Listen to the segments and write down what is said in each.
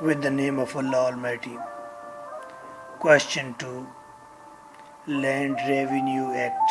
With the name of Allah Almighty. Question 2. Land Revenue Act.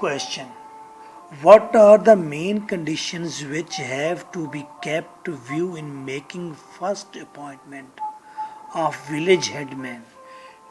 Question. What are the main conditions which have to be kept to view in making first appointment of village headman?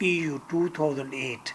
PU 2008.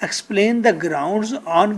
explain the grounds on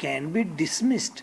can be dismissed.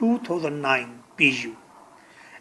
2009 PU.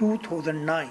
2009.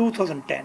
2010.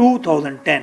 2010.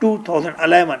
2011.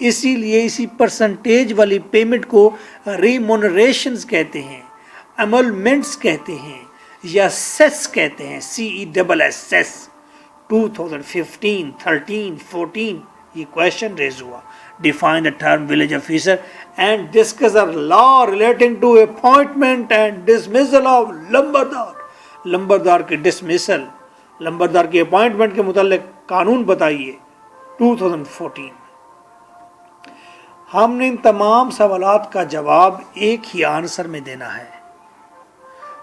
اسی لیے اسی percentage والی payment کو ریمونریشنز کہتے ہیں، امولمنٹس کہتے ہیں یا سیس کہتے ہیں، CESS سیس۔ 2015 13 14 یہ کویشچن ریز ہوا، define the term village officer and discuss a law relating to appointment and dismissal of lambardar. Lambardar کے ڈسمسل، لمبردار کی اپوائنٹمنٹ کے متعلق قانون بتائیے۔ 2014 ہم نے ان تمام سوالات کا جواب ایک ہی آنسر میں دینا ہے۔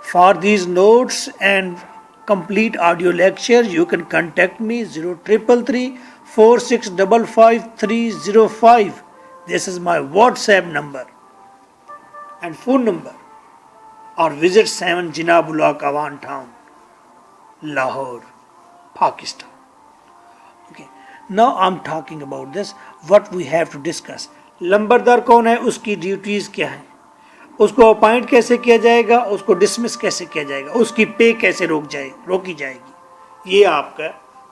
For these notes and complete audio lecture, you can contact me 0333 4655 305. This is my WhatsApp number and phone number. Or visit 7 Jinnah Awan Town, Lahore, Pakistan. Okay. Now I'm talking about this. What we have to discuss. لمبردار کون ہے، اس کی duties کیا ہیں، اس کو appoint کیسے کیا جائے گا، اس کو ڈسمس کیسے کیا جائے گا، اس کی پے کیسے روکی جائے گی، یہ آپ کا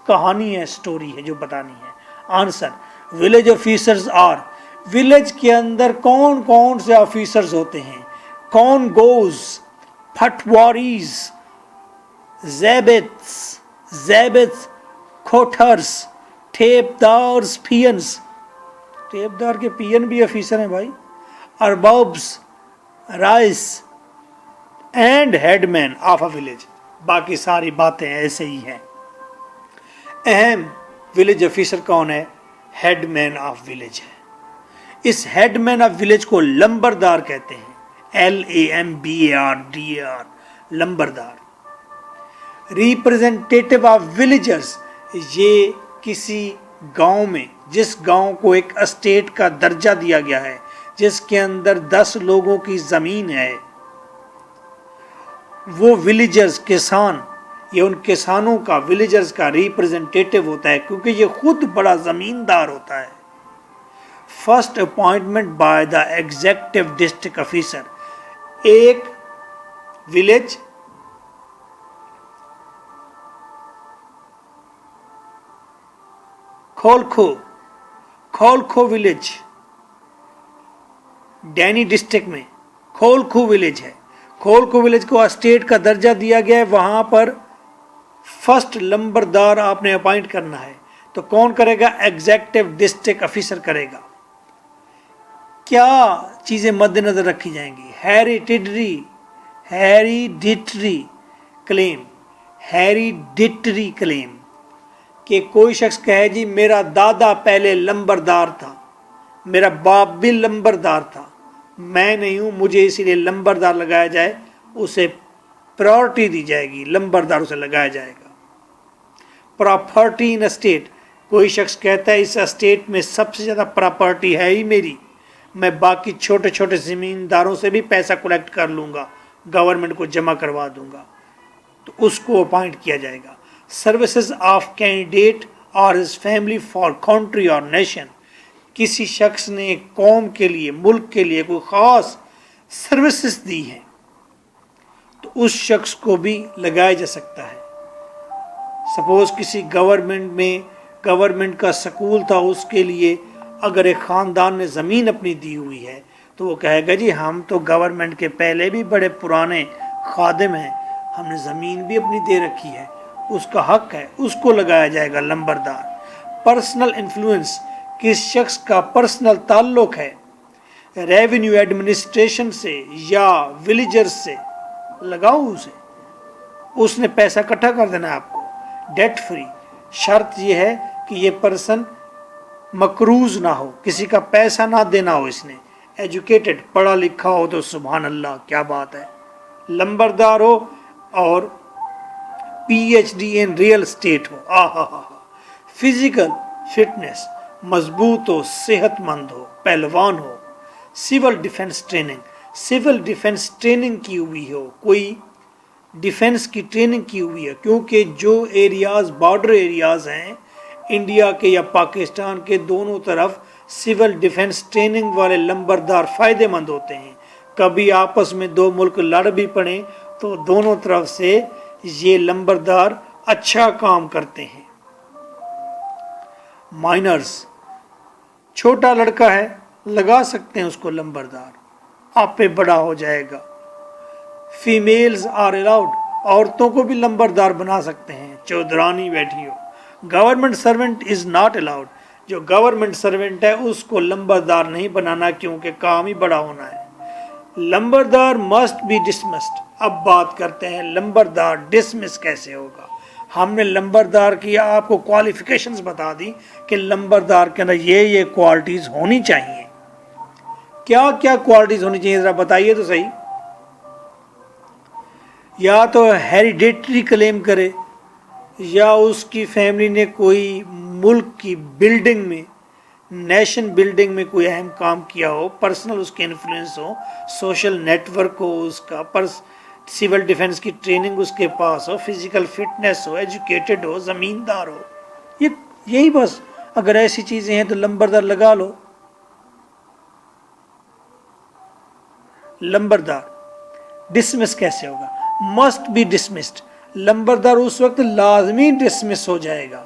کہانی ہے، سٹوری ہے جو بتانی ہے۔ Answer, village officers are, village کے اندر کون کون سے آفیسرز ہوتے ہیں، کون گوز، پھٹواریز، زیبتس، کھوٹرز، ٹھیپ دارز، پینز، ٹیپ دار کے پین بھی آفیسر ہیں بھائی، اربابز، رائس and headman of a village. باقی ساری باتیں ایسے ہی ہیں۔ اہم ولیج آفیسر کون ہے؟ ہیڈ مین آف ولیج ہے۔ اس ہیڈ مین آف ولیج کو لمبردار کہتے ہیں، LAMBARDAR، لمبردار۔ ریپرزینٹیٹو آف ولیجرز، یہ کسی گاؤں میں، جس گاؤں کو ایک اسٹیٹ کا درجہ دیا گیا ہے، جس کے اندر 10 لوگوں کی زمین ہے، وہ ولیجرز، کسان، یہ ان کسانوں کا، ولیجرز کا ریپرزینٹیٹو ہوتا ہے، کیونکہ یہ خود بڑا زمیندار ہوتا ہے۔ First appointment by the executive district officer, ایک ولیج کھولکھو ولیج ڈینی ڈسٹرکٹ میں کھولکھو ولیج ہے، کھولکھو ولیج کو اسٹیٹ کا درجہ دیا گیا ہے، وہاں پر فرسٹ لمبردار آپ نے اپائنٹ کرنا ہے، تو کون کرے گا؟ ایگزیکٹو ڈسٹرکٹ آفیسر کرے گا۔ کیا چیزیں مد نظر رکھی جائیں گی؟ ہیریڈیٹری کلیم، کہ کوئی شخص کہے جی میرا دادا پہلے لمبردار تھا، میرا باپ بھی لمبردار تھا، میں نہیں ہوں، مجھے اسی لیے لمبردار لگایا جائے، اسے پرائورٹی دی جائے گی، لمبردار اسے لگایا جائے گا۔ پراپرٹی ان اسٹیٹ، کوئی شخص کہتا ہے اس اسٹیٹ میں سب سے زیادہ پراپرٹی ہے ہی میری، میں باقی چھوٹے چھوٹے زمینداروں سے بھی پیسہ کلیکٹ کر لوں گا، گورنمنٹ کو جمع کروا دوں گا، تو اس کو اپائنٹ کیا جائے گا۔ سروسز آف کینڈیڈیٹ اور ہز فیملی فار کنٹری اور نیشن، کسی شخص نے قوم کے لیے، ملک کے لیے کوئی خاص سروسز دی ہیں تو اس شخص کو بھی لگایا جا سکتا ہے۔ سپوز کسی گورنمنٹ کا سکول تھا، اس کے لیے اگر ایک خاندان نے زمین اپنی دی ہوئی ہے تو وہ کہے گا جی ہم تو گورنمنٹ کے پہلے بھی بڑے پرانے خادم ہیں، ہم نے زمین بھی اپنی دے رکھی ہے، اس کا حق ہے، اس کو لگایا جائے گا لمبردار۔ پرسنل انفلوئنس، کس شخص کا پرسنل تعلق ہے ریونیو ایڈمنسٹریشن سے یا ولیجر سے، لگاؤ اسے، اس نے پیسہ اکٹھا کر دینا ہے آپ کو۔ ڈیٹ فری، شرط یہ ہے کہ یہ پرسن مقروض نہ ہو، کسی کا پیسہ نہ دینا ہو اس نے۔ ایجوکیٹڈ، پڑھا لکھا ہو تو سبحان اللہ کیا بات ہے، لمبردار ہو اور PhD in real estate who. Physical fitness, مضبوط ہو، صحت مند ہو، پہلوان ہو۔ سول ڈیفنس ٹریننگ کی ہوئی ہو، کوئی ڈیفنس کی ٹریننگ کی ہوئی ہے، کیونکہ جو ایریاز بارڈر ایریاز ہیں انڈیا کے یا پاکستان کے، دونوں طرف سول ڈیفنس ٹریننگ والے لمبردار فائدے مند ہوتے ہیں۔ کبھی آپس میں دو ملک لڑ بھی پڑیں تو دونوں طرف سے یہ لمبردار اچھا کام کرتے ہیں۔ مائنرز، چھوٹا لڑکا ہے لگا سکتے ہیں اس کو لمبردار، آپ پہ بڑا ہو جائے گا. فیمیلز آر الاؤڈ، عورتوں کو بھی لمبردار بنا سکتے ہیں، چودرانی بیٹھی ہو. Government servant is not allowed, جو گورنمنٹ سرونٹ ہے اس کو لمبردار نہیں بنانا کیونکہ کام ہی بڑا ہونا ہے. لمبردار مسٹ بی ڈسمسڈ. اب بات کرتے ہیں لمبردار ڈسمس کیسے ہوگا. ہم نے لمبردار کی آپ کو کوالیفیکیشنز بتا دی کہ لمبردار کے اندر یہ کوالٹیز ہونی چاہیے. کیا کیا کوالٹیز ہونی چاہیے ذرا بتائیے تو صحیح. یا تو ہیریڈیٹری کلیم کرے، یا اس کی فیملی نے کوئی ملک کی بلڈنگ میں، نیشن بلڈنگ میں کوئی اہم کام کیا ہو، پرسنل اس کے انفلوئنس ہو، سوشل نیٹ ورک ہو اس کا، سول ڈیفنس کی ٹریننگ اس کے پاس ہو، فزیکل فٹنس ہو، ایجوکیٹڈ ہو، زمیندار ہو. یہی بس. اگر ایسی چیزیں ہیں تو لمبردار لگا لو. لمبردار ڈسمس کیسے ہوگا؟ Must be dismissed. لمبردار اس وقت لازمی ڈسمس ہو جائے گا.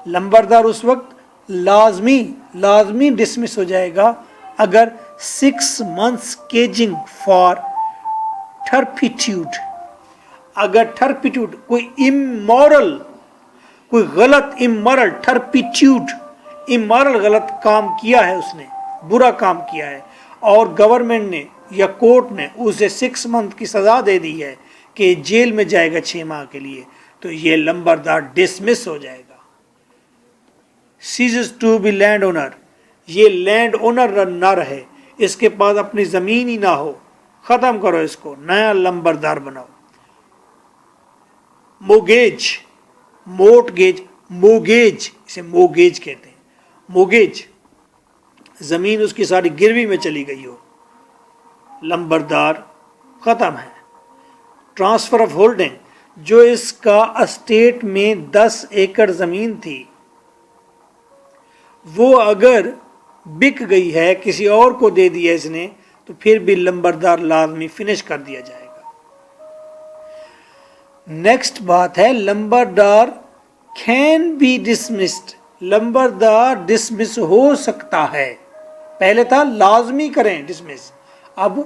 لمبردار اس وقت لازمی ڈسمس ہو جائے گا اگر 6 months کیجنگ فار ٹرپیٹیوڈ. اگر ٹرپیٹیوڈ کوئی امورل، کوئی غلط امورل، ٹرپیٹیوڈ امورل غلط کام کیا ہے، اس نے برا کام کیا ہے اور گورنمنٹ نے یا کورٹ نے اسے 6 month کی سزا دے دی ہے کہ جیل میں جائے گا 6 ماہ کے لیے، تو یہ لمبردار ڈسمس ہو جائے گا. Ceases to be land owner. یہ لینڈ اونر نہ رہے، اس کے پاس اپنی زمین ہی نہ ہو، ختم کرو اس کو، نیا لمبردار بناؤ. موگیج، موگیج اسے موگیج کہتے ہیں. موگیج زمین اس کی ساری گروی میں چلی گئی ہو، لمبردار ختم ہے. ٹرانسفر آف ہولڈنگ، جو اس کا اسٹیٹ میں 10 ایکڑ زمین تھی وہ اگر بک گئی ہے، کسی اور کو دے دیا اس نے، تو پھر بھی لمبردار لازمی فنش کر دیا جائے گا. نیکسٹ بات ہے لمبردار کین بی ڈسمسڈ. لمبردار ڈسمس ہو سکتا ہے. پہلے تھا لازمی کریں ڈسمس، اب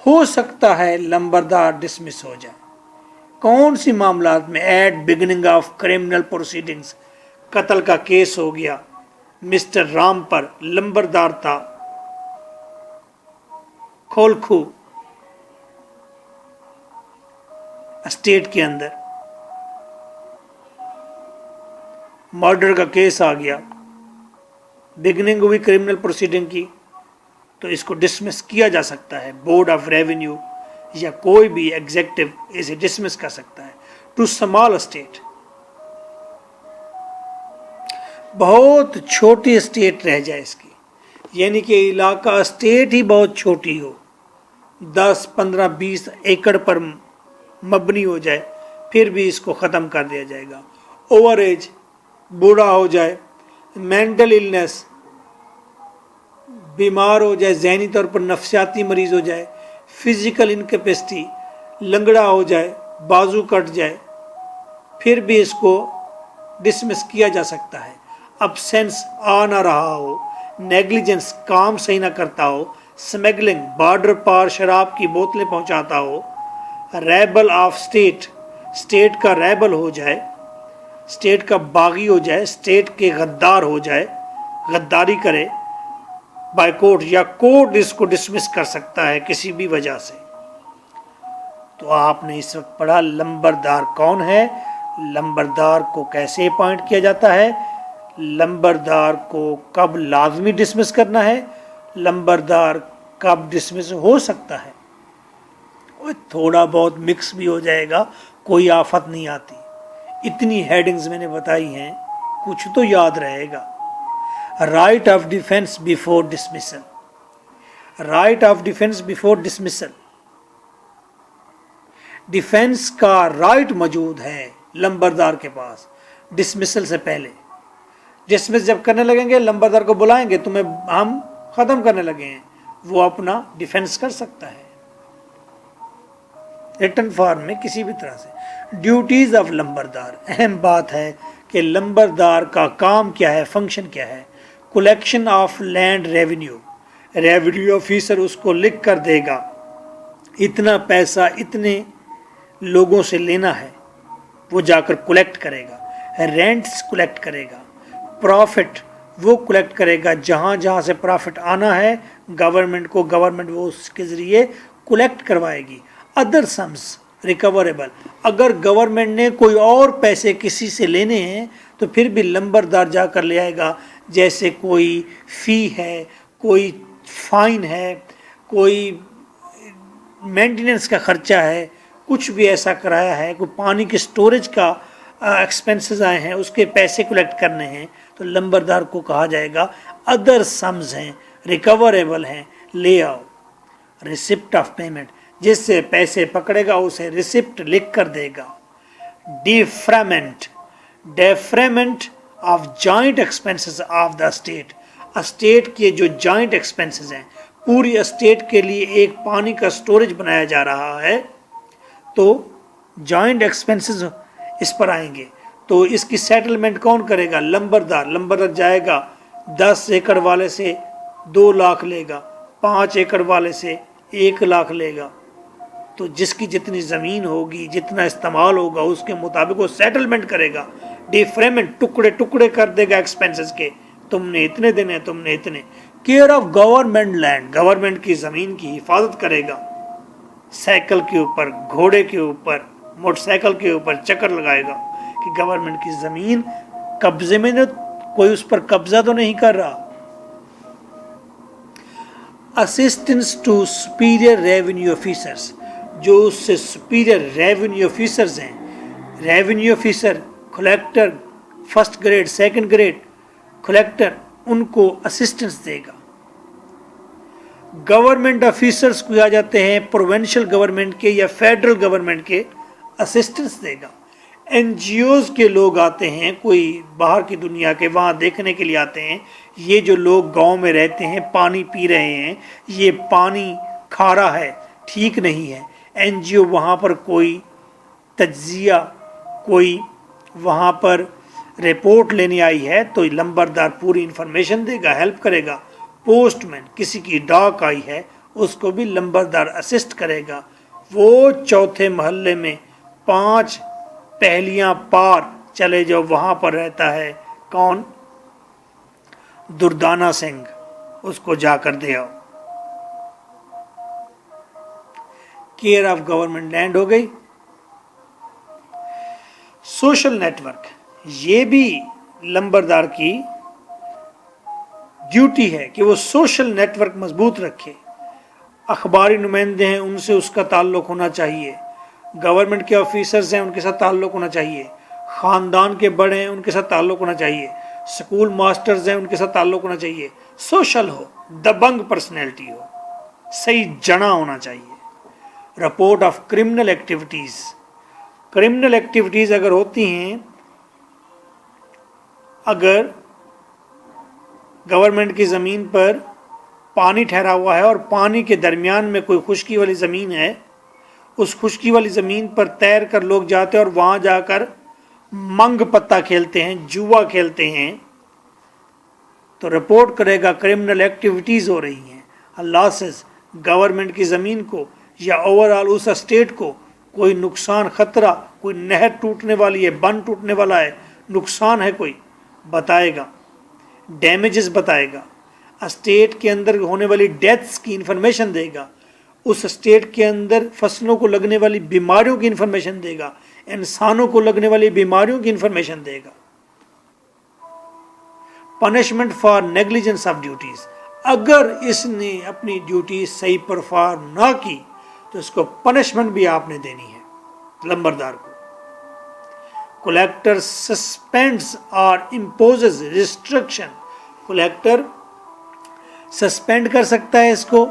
ہو سکتا ہے لمبردار ڈسمس ہو جائے. کون سی معاملات میں؟ At beginning of criminal proceedings. قتل کا کیس ہو گیا، مسٹر رام پر لمبردار تھا، کھولکھو اسٹیٹ کے اندر مرڈر کا کیس آ گیا، بگننگ ہوئی کریمنل پروسیڈنگ کی، تو اس کو ڈسمس کیا جا سکتا ہے. بورڈ آف ریونیو یا کوئی بھی ایگزیکٹو اسے ڈسمس کر سکتا ہے. ٹو اسمال اسٹیٹ، بہت چھوٹی اسٹیٹ رہ جائے اس کی، یعنی کہ علاقہ اسٹیٹ ہی بہت چھوٹی ہو، 10 15 20 ایکڑ پر مبنی ہو جائے، پھر بھی اس کو ختم کر دیا جائے گا. اوور ایج، بوڑھا ہو جائے، مینٹل النس، بیمار ہو جائے، ذہنی طور پر نفسیاتی مریض ہو جائے، فزیکل انکیپیسٹی، لنگڑا ہو جائے، بازو کٹ جائے، پھر بھی اس کو ڈسمس کیا جا سکتا ہے. ابسینس، آ نہ رہا ہو، نیگلیجنس، کام صحیح نہ کرتا ہو، سمیگلنگ، بارڈر پار شراب کی بوتلیں پہنچاتا ہو، ریبل آف اسٹیٹ، اسٹیٹ کا ریبل ہو جائے، اسٹیٹ کا باغی ہو جائے، اسٹیٹ کے غدار ہو جائے، غداری کرے بائی کورٹ، یا کورٹ اس کو ڈسمس کر سکتا ہے کسی بھی وجہ سے. تو آپ نے اس وقت پڑھا لمبردار کون ہے، لمبردار کو کیسے اپوائنٹ کیا جاتا ہے، لمبردار کو کب لازمی ڈسمس کرنا ہے، لمبردار کب ڈسمس ہو سکتا ہے. تھوڑا بہت مکس بھی ہو جائے گا، کوئی آفت نہیں آتی. اتنی ہیڈنگز میں نے بتائی ہیں، کچھ تو یاد رہے گا. Right of defence before dismissal. Right of defence before dismissal, defence کا رائٹ موجود ہے لمبردار کے پاس ڈسمسل سے پہلے. ڈسمس جب کرنے لگیں گے لمبردار کو بلائیں گے، تمہیں ہم ختم کرنے لگے ہیں، وہ اپنا ڈیفنس کر سکتا ہے ریٹن فارم میں کسی بھی طرح سے. ڈیوٹیز آف لمبردار، اہم بات ہے کہ لمبردار کا کام کیا ہے، فنکشن کیا ہے. Collection of land revenue, revenue officer اس کو لکھ کر دے گا اتنا پیسہ اتنے لوگوں سے لینا ہے، وہ جا کر کلیکٹ کرے گا، رینٹس کلیکٹ کرے گا، پروفٹ وہ کلیکٹ کرے گا، جہاں جہاں سے پروفٹ آنا ہے گورنمنٹ کو، گورنمنٹ وہ اس کے ذریعے کلیکٹ کروائے گی۔ ادر سمز ریکوریبل، اگر گورنمنٹ نے کوئی اور پیسے کسی سے لینے ہیں تو پھر بھی لمبردار جا کر لے آئے گا، جیسے کوئی فی ہے، کوئی فائن ہے، کوئی مینٹیننس کا خرچہ ہے، کچھ بھی ایسا کرایا ہے، کوئی پانی کے سٹوریج کا ایکسپنسز آئے ہیں، اس کے پیسے کلیکٹ کرنے ہیں، تو لمبردار کو کہا جائے گا ادر سمز ہیں، ریکوریبل ہیں، لے آؤ۔ ریسپٹ آف پیمنٹ، جس سے پیسے پکڑے گا اسے ریسپٹ لکھ کر دے گا۔ Deferment, deferment of joint expenses of the estate, estate کے جو جوائنٹ ایکسپنسز ہیں، پوری اسٹیٹ کے لیے ایک پانی کا سٹوریج بنایا جا رہا ہے، تو جوائنٹ ایکسپنسز اس پر آئیں گے، تو اس کی سیٹلمنٹ کون کرے گا؟ لمبردار۔ لمبردار جائے گا 10 ایکڑ والے سے 2 لاکھ لے گا، 5 ایکڑ والے سے 1 لاکھ لے گا، تو جس کی جتنی زمین ہوگی، جتنا استعمال ہوگا، اس کے مطابق وہ سیٹلمنٹ کرے گا۔ ڈیفریمنٹ، ٹکڑے ٹکڑے کر دے گا ایکسپنسز کے، تم نے اتنے دینے، تم نے اتنے۔ Care of government land, government کی زمین کی حفاظت کرے گا، سائیکل کے اوپر، گھوڑے کے اوپر، موٹر سائیکل کے اوپر چکر لگائے گا کہ گورنمنٹ کی زمین قبضے میں نہ، کوئی اس پر قبضہ تو نہیں کر رہا۔ Assistance to superior revenue officers, جو اس سے سپیریئر ریونیو آفیسرز ہیں، revenue officer, collector, first grade, second grade collector, ان کو اسسٹنس دے گا۔ گورنمنٹ آفیسرز کو آ جاتے ہیں پروونشل گورنمنٹ کے یا فیڈرل گورنمنٹ کے، اسسٹنس دے گا۔ این جی اوز کے لوگ آتے ہیں، کوئی باہر کی دنیا کے، وہاں دیکھنے کے لیے آتے ہیں یہ جو لوگ گاؤں میں رہتے ہیں پانی پی رہے ہیں، یہ پانی کھارا ہے، ٹھیک نہیں ہے۔ این جی او وہاں پر کوئی تجزیہ، کوئی وہاں پر رپورٹ لینے آئی ہے تو لمبردار پوری انفارمیشن دے گا، ہیلپ کرے گا۔ پوسٹ مین، کسی کی ڈاک آئی ہے اس کو بھی لمبردار اسسٹ کرے گا۔ وہ چوتھے محلے میں 5 پہلیاں پار چلے جاؤ، وہاں پر رہتا ہے کون؟ دردانہ سنگھ، اس کو جا کر دے آؤ۔ کیئر آف گورنمنٹ لینڈ ہو گئی۔ سوشل نیٹ ورک، یہ بھی لمبردار کی ڈیوٹی ہے کہ وہ سوشل نیٹ ورک مضبوط رکھے۔ اخباری نمائندے ہیں، ان سے اس کا تعلق ہونا چاہیے، گورنمنٹ کے آفیسرز ہیں ان کے ساتھ تعلق ہونا چاہیے، خاندان کے بڑے ہیں ان کے ساتھ تعلق ہونا چاہیے، سکول ماسٹرز ہیں ان کے ساتھ تعلق ہونا چاہیے، سوشل ہو، دبنگ پرسنالٹی ہو، صحیح جنا ہونا چاہیے۔ Report of criminal activities, criminal activities اگر ہوتی ہیں، اگر گورنمنٹ کی زمین پر پانی ٹھہرا ہوا ہے اور پانی کے درمیان میں کوئی خشکی والی زمین ہے، اس خشکی والی زمین پر تیر کر لوگ جاتے ہیں اور وہاں جا کر منگ پتہ کھیلتے ہیں، جوا کھیلتے ہیں، تو رپورٹ کرے گا کرمنل ایکٹیویٹیز ہو رہی ہیں، لاسز، گورنمنٹ کی زمین کو یا اوورآل اس اسٹیٹ کو کوئی نقصان، خطرہ، کوئی نہر ٹوٹنے والی ہے، بند ٹوٹنے والا ہے، نقصان ہے کوئی، بتائے گا، ڈیمیجز بتائے گا، اسٹیٹ کے اندر ہونے والی ڈیتھس کی انفارمیشن دے گا، اس اسٹیٹ کے اندر فصلوں کو لگنے والی بیماریوں کی انفارمیشن دے گا، انسانوں کو لگنے والی بیماریوں کی انفارمیشن دے گا۔ Punishment for negligence of duties, اگر اس نے اپنی ڈیوٹی صحیح پرفارم نہ کی تو اس کو پنشمنٹ بھی آپ نے دینی ہے لمبردار کو۔ کلیکٹر سسپینڈز اور امپوزز ریسٹرکشن، کلیکٹر سسپینڈ کر سکتا ہے اس کو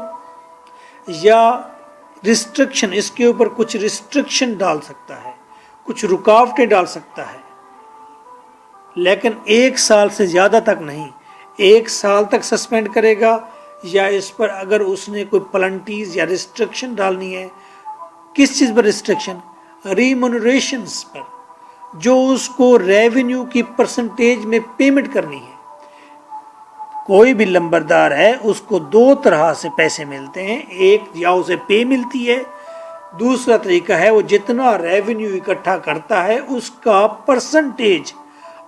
یا ریسٹرکشن، اس کے اوپر کچھ ریسٹرکشن ڈال سکتا ہے، کچھ رکاوٹیں ڈال سکتا ہے، لیکن 1 سال سے زیادہ تک نہیں۔ 1 سال تک سسپینڈ کرے گا، یا اس پر اگر اس نے کوئی پلنٹیز یا ریسٹرکشن ڈالنی ہے، کس چیز پر ریسٹرکشن؟ ریمونریشنز پر، جو اس کو ریونیو کی پرسنٹیج میں پیمنٹ کرنی ہے۔ کوئی بھی لمبردار ہے اس کو دو طرح سے پیسے ملتے ہیں، ایک یا اسے پے ملتی ہے، دوسرا طریقہ ہے وہ جتنا ریونیو اکٹھا کرتا ہے اس کا پرسنٹیج،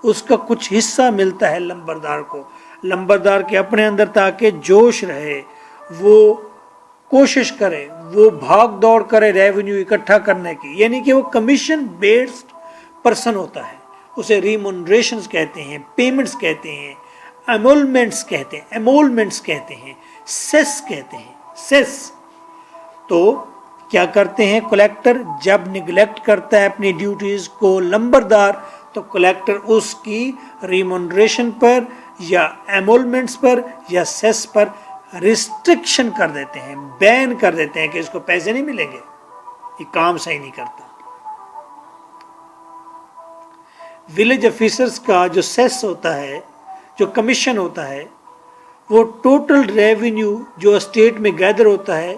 اس کا کچھ حصہ ملتا ہے لمبردار کو۔ لمبردار کے اپنے اندر تاکہ جوش رہے، وہ کوشش کرے، وہ بھاگ دوڑ کرے ریونیو اکٹھا کرنے کی، یعنی کہ وہ کمیشن بیسڈ پرسن ہوتا ہے، اسے ریمونریشنز کہتے ہیں، پیمنٹس کہتے ہیں، ایمولمنٹس کہتے ہیں، سیس کہتے ہیں، سیس۔ تو کیا کرتے ہیں کلیکٹر؟ جب نگلیکٹ کرتا ہے اپنی ڈیوٹیز کو لمبردار، تو کلیکٹر اس کی ریمونریشن پر یا ایمولمنٹس پر یا سیس پر ریسٹرکشن کر دیتے ہیں، بین کر دیتے ہیں کہ اس کو پیسے نہیں ملیں گے، یہ کام صحیح نہیں کرتا۔ ولیج آفیسرز کا جو سیس ہوتا ہے، جو کمیشن ہوتا ہے، وہ ٹوٹل ریونیو جو اسٹیٹ میں گیدر ہوتا ہے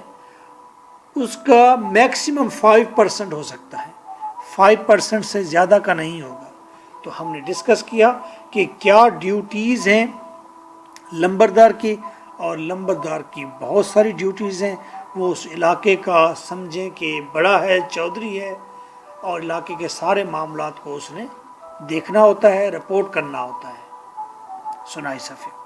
اس کا میکسیمم 5% ہو سکتا ہے، 5% سے زیادہ کا نہیں ہوگا۔ تو ہم نے ڈسکس کیا کہ کیا ڈیوٹیز ہیں لمبردار کی، اور لمبردار کی بہت ساری ڈیوٹیز ہیں۔ وہ اس علاقے کا سمجھیں کہ بڑا ہے، چودھری ہے، اور علاقے کے سارے معاملات کو اس نے دیکھنا ہوتا ہے، رپورٹ کرنا ہوتا ہے۔ سنائی صفحے